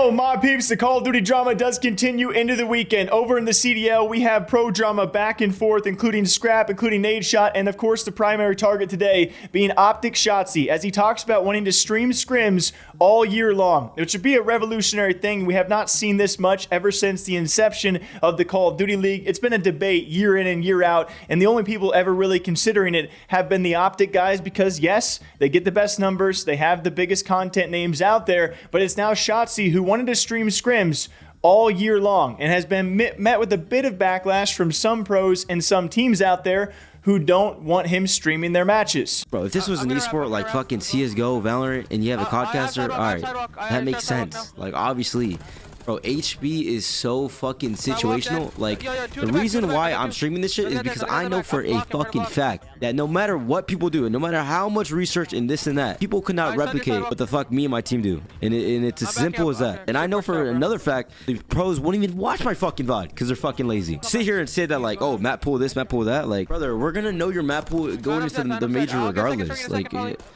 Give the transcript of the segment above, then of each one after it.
Yo, my peeps, the Call of Duty drama does continue into the weekend. Over in the CDL, we have pro drama back and forth, including Scrap, including Nadeshot, and of course the primary target today being OpTic Shotzzy, as he talks about wanting to stream scrims all year long, which would be a revolutionary thing. We have not seen this much ever since the inception of the Call of Duty League. It's been a debate year in and year out, and the only people ever really considering it have been the OpTic guys because, yes, they get the best numbers, they have the biggest content names out there, but it's now Shotzzy who wanted to stream scrims all year long and has been met with a bit of backlash from some pros and some teams out there who don't want him streaming their matches. Bro, if this was an esport like fucking CSGO, Valorant, and you have a podcaster, alright, that makes sense. Like, obviously. Bro, HB is so fucking situational. Like, the reason why I'm streaming this shit is because I know for a fucking fact that no matter what people do, and no matter how much research and this and that, people could not replicate what the fuck me and my team do. And it's as simple as that. And I know for another fact, the pros won't even watch my fucking VOD because they're fucking lazy. Sit here and say that like, oh, map pool this, map pool that. Like, brother, we're gonna know your map pool going into the major regardless. Like,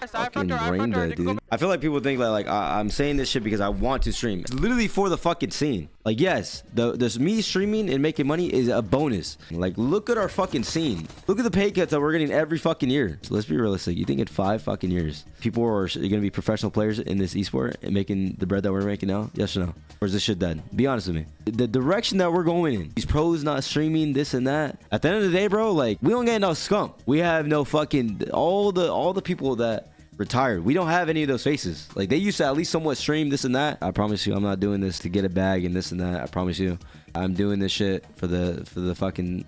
fucking brain dead, dude. I feel like people think that like I'm saying this shit because I want to stream. It's literally for the fucking scene. Like, yes, this me streaming and making money is a bonus. Like, look at our fucking scene. Look at the pay cuts that we're getting every fucking year. So let's be realistic. You think in 5 fucking years people are gonna be professional players in this esport and making the bread that we're making now? Yes or no? Or is this shit dead? Be honest with me. The direction that we're going in, these pros not streaming this and that, at the end of the day, bro, like, we don't get no scum. We have no fucking all the people that retired. We don't have any of those faces. Like, they used to at least somewhat stream this and that. I promise you, I'm not doing this to get a bag and this and that. I promise you, I'm doing this shit for the fucking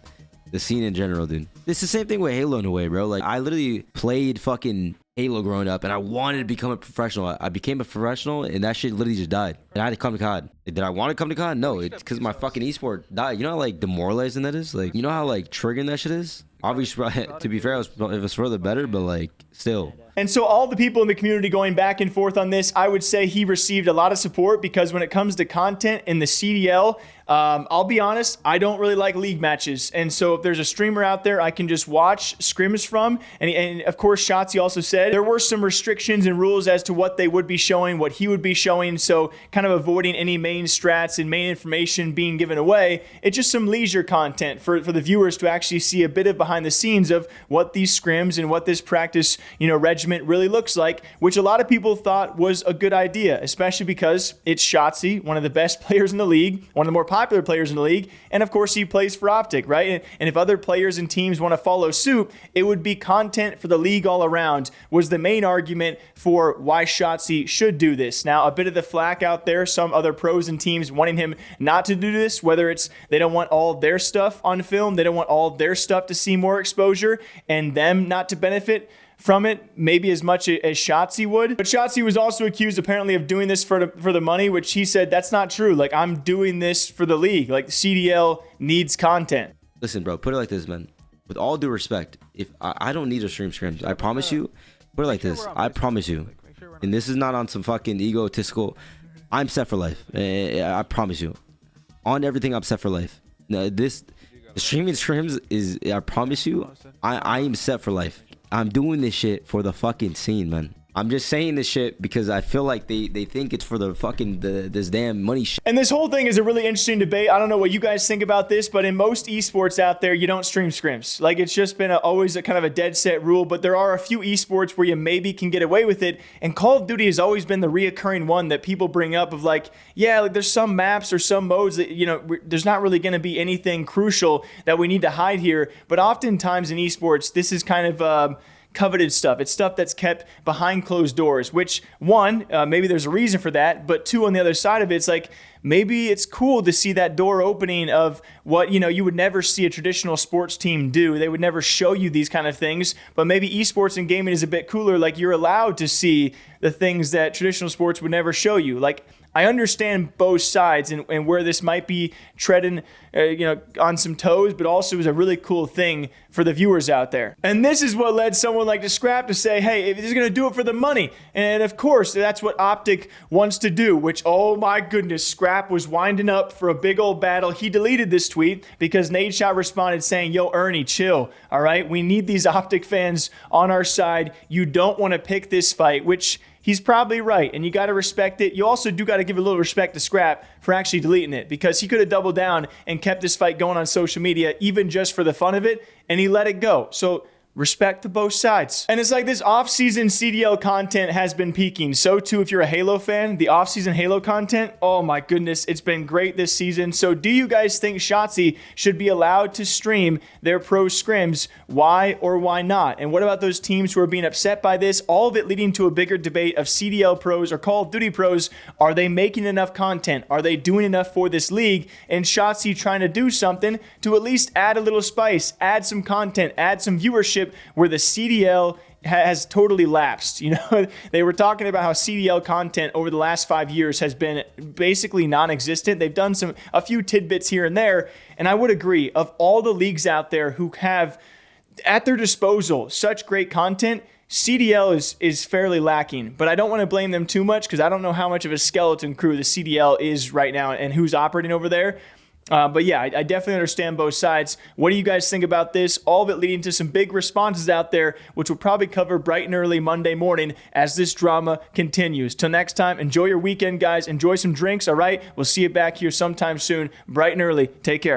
the scene in general, dude. It's the same thing with Halo in a way, bro. Like, I literally played fucking Halo growing up, and I wanted to become a professional. I became a professional, and that shit literally just died. And I had to come to COD. Did I want to come to COD? No, it's because my fucking esport died. You know how like demoralizing that is? Like, you know how like triggering that shit is? Obviously, to be fair, if it's for the better, but like, still. And so all the people in the community going back and forth on this, I would say he received a lot of support because when it comes to content in the CDL, I'll be honest, I don't really like league matches. And so if there's a streamer out there I can just watch scrims from, and of course Shotzzy also said there were some restrictions and rules as to what they would be showing, what he would be showing, so kind of avoiding any main strats and main information being given away. It's just some leisure content for the viewers to actually see a bit of behind the scenes of what these scrims and what this practice, regiment really looks like, which a lot of people thought was a good idea, especially because it's Shotzzy, one of the best players in the league, one of the more popular players in the league, and of course he plays for OpTic, right? And if other players and teams want to follow suit, it would be content for the league all around, was the main argument for why Shotzzy should do this. Now, a bit of the flack out there, some other pros and teams wanting him not to do this, whether it's they don't want all their stuff on film, they don't want all their stuff to see more exposure, and them not to benefit from it maybe as much as Shotzzy would. But Shotzzy was also accused apparently of doing this for the money, which he said that's not true. Like, I'm doing this for the league. Like, the CDL needs content. Listen, bro, put it like this, man. With all due respect, if I don't need to stream scrims, I promise you. Put it like this, I promise you. And this is not on some fucking egotistical. I'm set for life. I promise you. On everything, I'm set for life. Now, streaming scrims is, I promise you, I am set for life. I'm doing this shit for the fucking scene, man. I'm just saying this shit because I feel like they think it's for the fucking this damn money shit. And this whole thing is a really interesting debate. I don't know what you guys think about this, but in most esports out there, you don't stream scrims. Like, it's just been always a kind of a dead set rule, but there are a few esports where you maybe can get away with it. And Call of Duty has always been the reoccurring one that people bring up of like, yeah, like there's some maps or some modes that, there's not really going to be anything crucial that we need to hide here. But oftentimes in esports, this is kind of coveted stuff. It's stuff that's kept behind closed doors, which one, maybe there's a reason for that, but two, on the other side of it, it's like, maybe it's cool to see that door opening of what, you would never see a traditional sports team do. They would never show you these kind of things, but maybe esports and gaming is a bit cooler. Like, you're allowed to see the things that traditional sports would never show you. Like, I understand both sides and where this might be treading, on some toes, but also is a really cool thing for the viewers out there. And this is what led someone like Scrap to say, hey, if he's going to do it for the money. And of course, that's what OpTic wants to do, which, oh my goodness, Scrap was winding up for a big old battle. He deleted this tweet because Nadeshot responded saying, yo, Ernie, chill, all right? We need these OpTic fans on our side. You don't want to pick this fight, which he's probably right, and you got to respect it. You also do got to give a little respect to Scrap for actually deleting it, because he could have doubled down and kept this fight going on social media, even just for the fun of it, and he let it go. So respect to both sides. And it's like this off-season CDL content has been peaking. So too, if you're a Halo fan, the off-season Halo content, oh my goodness, it's been great this season. So do you guys think Shotzzy should be allowed to stream their pro scrims? Why or why not? And what about those teams who are being upset by this? All of it leading to a bigger debate of CDL pros or Call of Duty pros. Are they making enough content? Are they doing enough for this league? And Shotzzy trying to do something to at least add a little spice, add some content, add some viewership, where the CDL has totally lapsed. You know, they were talking about how CDL content over the last 5 years has been basically non-existent. They've done a few tidbits here and there, and I would agree, of all the leagues out there who have at their disposal such great content, CDL is fairly lacking. But I don't want to blame them too much, because I don't know how much of a skeleton crew the CDL is right now and who's operating over there. But yeah, I definitely understand both sides. What do you guys think about this? All of it leading to some big responses out there, which we'll probably cover bright and early Monday morning as this drama continues. Till next time, enjoy your weekend, guys. Enjoy some drinks, all right? We'll see you back here sometime soon, bright and early. Take care.